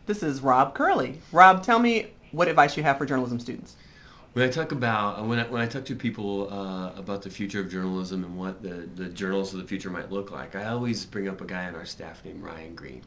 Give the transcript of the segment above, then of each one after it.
This is Rob Curley. Rob, tell me what advice you have for journalism students. When I talk to people about the future of journalism and what the journals of the future might look like, I always bring up a guy on our staff named Ryan Green.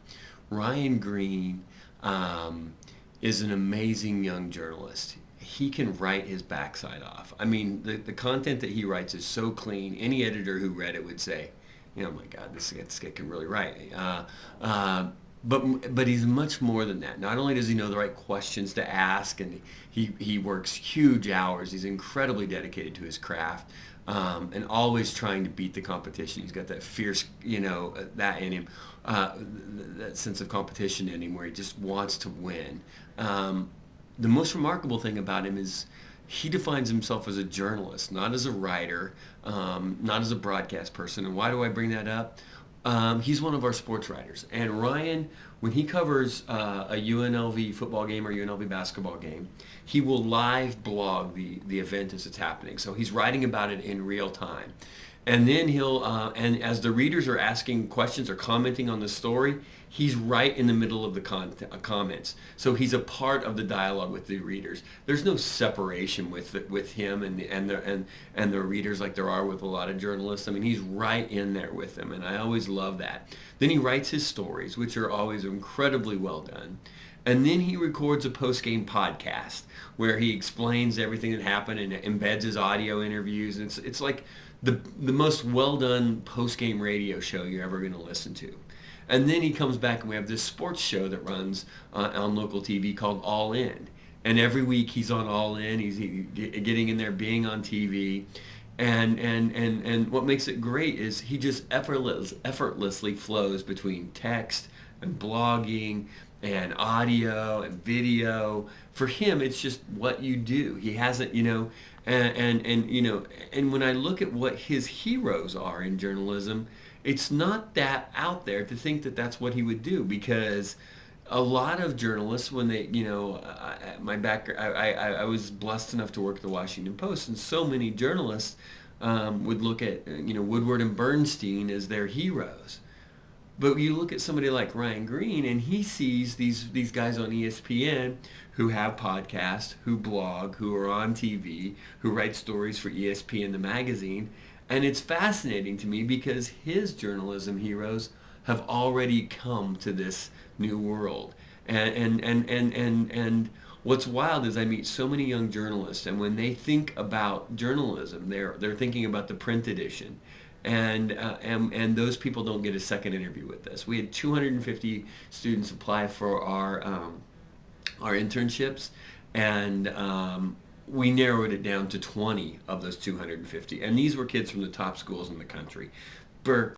Ryan Green um, is an amazing young journalist. He can write his backside off. I mean, the content that he writes is so clean. Any editor who read it would say, "Oh my God, this guy can really write." Uh, but he's much more than that. Not only does he know the right questions to ask, and he works huge hours. He's incredibly dedicated to his craft, and always trying to beat the competition. He's got that fierce, that in him, that sense of competition in him, where he just wants to win. Um, the most remarkable thing about him is he defines himself as a journalist, not as a writer, not as a broadcast person. And why do I bring that up? He's one of our sports writers. And Ryan, when he covers a UNLV football game or UNLV basketball game, he will live blog the event as it's happening. So he's writing about it in real time. And then and as the readers are asking questions or commenting on the story, he's right in the middle of the comments. So he's a part of the dialogue with the readers. There's no separation with him and the readers like there are with a lot of journalists. I mean, he's right in there with them, and I always love that. Then he writes his stories, which are always incredibly well done. And then he records a post-game podcast where he explains everything that happened and embeds his audio interviews. And it's like the most well done post-game radio show you're ever going to listen to. And then he comes back and we have this sports show that runs on local TV called All In. And every week he's on All In. He's getting in there, being on TV. And what makes it great is he just effortlessly flows between text and blogging and audio and video. For him, it's just what you do. He hasn't, and when I look at what his heroes are in journalism, it's not that out there to think that that's what he would do, because a lot of journalists, when they, I was blessed enough to work at the Washington Post, and so many journalists would look at, Woodward and Bernstein as their heroes. But you look at somebody like Ryan Green, and he sees these guys on ESPN who have podcasts, who blog, who are on TV, who write stories for ESPN the magazine, and it's fascinating to me because his journalism heroes have already come to this new world. And what's wild is I meet so many young journalists, and when they think about journalism, they're thinking about the print edition, and those people don't get a second interview with us. We had 250 students apply for our internships, and we narrowed it down to 20 of those 250, and these were kids from the top schools in the country: Berkeley,